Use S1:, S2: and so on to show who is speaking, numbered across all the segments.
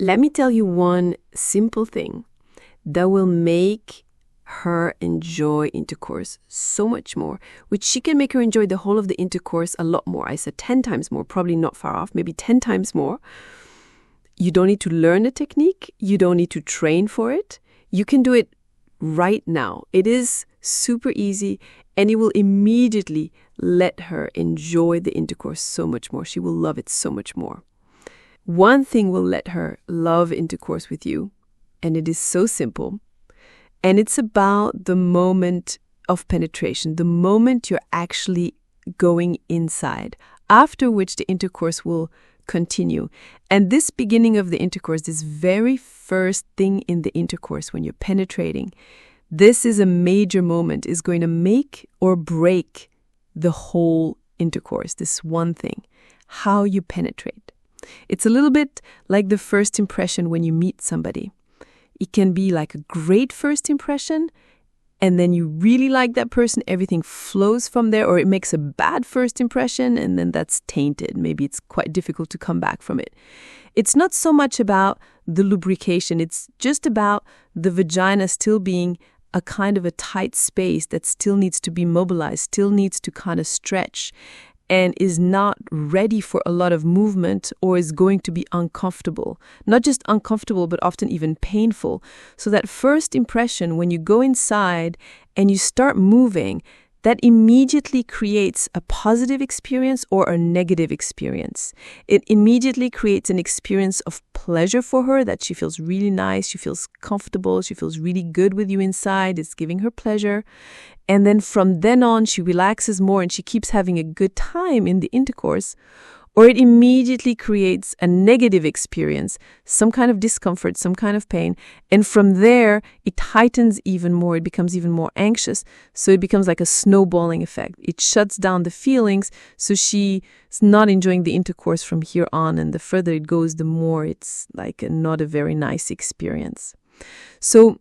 S1: Let me tell you one simple thing that will make her enjoy intercourse so much more, which she can make her enjoy the whole of the intercourse a lot more. I said 10 times more, probably not far off, maybe 10 times more. You don't need to learn the technique. You don't need to train for it. You can do it right now. It is super easy, and it will immediately let her enjoy the intercourse so much more. She will love it so much more. One thing will let her love intercourse with you, and it is so simple. And it's about the moment of penetration, the moment you're actually going inside, after which the intercourse will continue. And this beginning of the intercourse, this very first thing in the intercourse when you're penetrating, this is a major moment, is going to make or break the whole intercourse, this one thing, how you penetrate. It's a little bit like the first impression when you meet somebody. It can be like a great first impression, and then you really like that person, everything flows from there, or it makes a bad first impression, and then that's tainted. Maybe it's quite difficult to come back from it. It's not so much about the lubrication. It's just about the vagina still being a kind of a tight space that still needs to be mobilized, still needs to kind of stretch, and is not ready for a lot of movement, or is going to be uncomfortable. Not just uncomfortable, but often even painful. So that first impression, when you go inside and you start moving, that immediately creates a positive experience or a negative experience. It immediately creates an experience of pleasure for her, that she feels really nice, she feels comfortable, she feels really good with you inside, it's giving her pleasure. And then from then on, she relaxes more and she keeps having a good time in the intercourse. Or it immediately creates a negative experience, some kind of discomfort, some kind of pain. And from there, it heightens even more. It becomes even more anxious. So it becomes like a snowballing effect. It shuts down the feelings. So she's not enjoying the intercourse from here on. And the further it goes, the more it's like not a very nice experience. So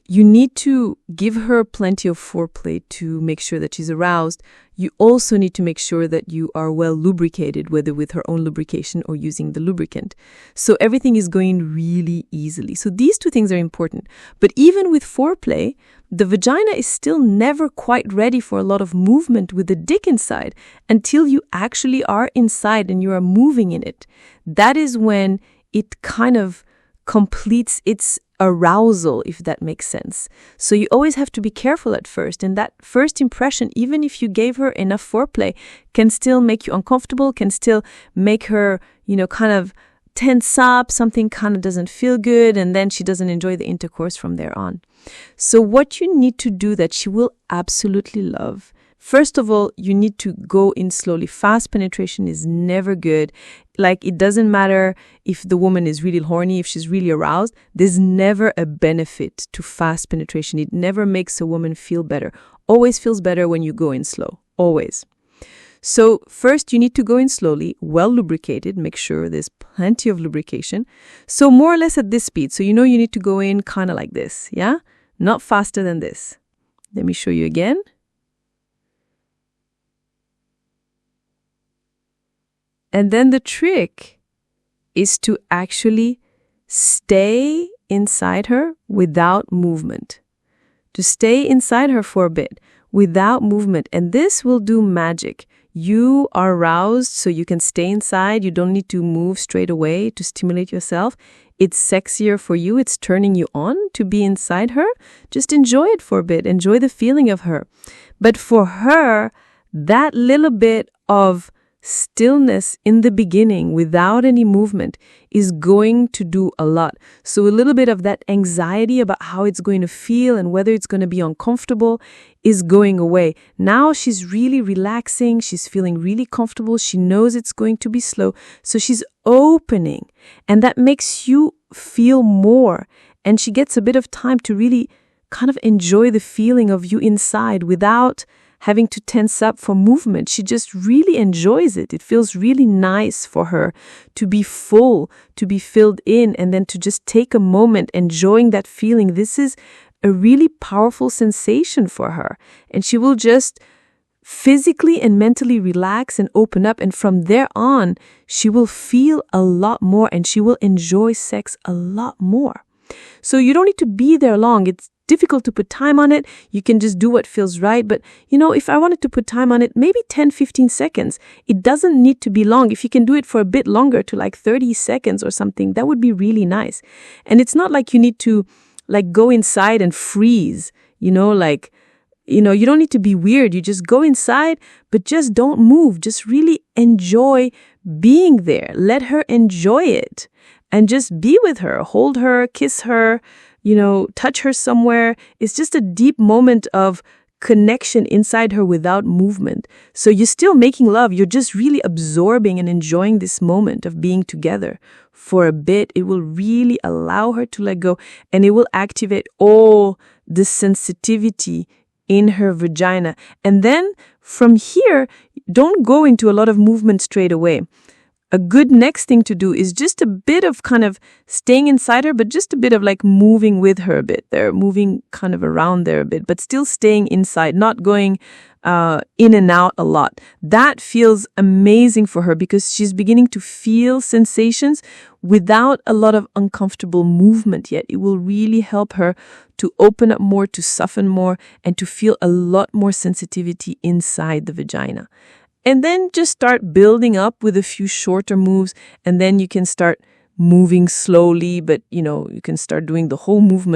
S1: you need to give her plenty of foreplay to make sure that she's aroused. You also need to make sure that you are well lubricated, whether with her own lubrication or using the lubricant. So everything is going really easily. So these two things are important. But even with foreplay, the vagina is still never quite ready for a lot of movement with the dick inside until you actually are inside and you are moving in it. That is when it kind of completes its arousal, if that makes sense. So you always have to be careful at first. And that first impression, even if you gave her enough foreplay, can still make you uncomfortable, can still make her, kind of tense up, something kind of doesn't feel good, and then she doesn't enjoy the intercourse from there on. So what you need to do that she will absolutely love, first of all, you need to go in slowly. Fast penetration is never good. Like, it doesn't matter if the woman is really horny, if she's really aroused, there's never a benefit to fast penetration. It never makes a woman feel better. Always feels better when you go in slow. Always. So first, you need to go in slowly, well lubricated, make sure there's plenty of lubrication. So more or less at this speed. So you need to go in kind of like this, yeah? Not faster than this. Let me show you again. And then the trick is to actually stay inside her without movement. To stay inside her for a bit without movement. And this will do magic. You are aroused, so you can stay inside. You don't need to move straight away to stimulate yourself. It's sexier for you. It's turning you on to be inside her. Just enjoy it for a bit. Enjoy the feeling of her. But for her, that little bit of stillness in the beginning without any movement is going to do a lot. So a little bit of that anxiety about how it's going to feel and whether it's going to be uncomfortable is going away. Now she's really relaxing. She's feeling really comfortable. She knows it's going to be slow. So she's opening, and that makes you feel more. And she gets a bit of time to really kind of enjoy the feeling of you inside without having to tense up for movement. She just really enjoys it. It feels really nice for her to be full, to be filled in, and then to just take a moment enjoying that feeling. This is a really powerful sensation for her. And she will just physically and mentally relax and open up. And from there on, she will feel a lot more and she will enjoy sex a lot more. So you don't need to be there long. It's difficult to put time on it. You can just do what feels right. But, if I wanted to put time on it, maybe 10, 15 seconds. It doesn't need to be long. If you can do it for a bit longer to like 30 seconds or something, that would be really nice. And it's not like you need to go inside and freeze, you don't need to be weird. You just go inside, but just don't move. Just really enjoy being there. Let her enjoy it and just be with her, hold her, kiss her, touch her somewhere. It's just a deep moment of connection inside her without movement. So you're still making love. You're just really absorbing and enjoying this moment of being together for a bit. It will really allow her to let go, and it will activate all the sensitivity in her vagina. And then from here, don't go into a lot of movement straight away. A good next thing to do is just a bit of kind of staying inside her, but just a bit of like moving with her a bit there, moving kind of around there a bit, but still staying inside, not going in and out a lot. That feels amazing for her because she's beginning to feel sensations without a lot of uncomfortable movement yet. It will really help her to open up more, to soften more, and to feel a lot more sensitivity inside the vagina. And then just start building up with a few shorter moves, and then you can start moving slowly, but you can start doing the whole movement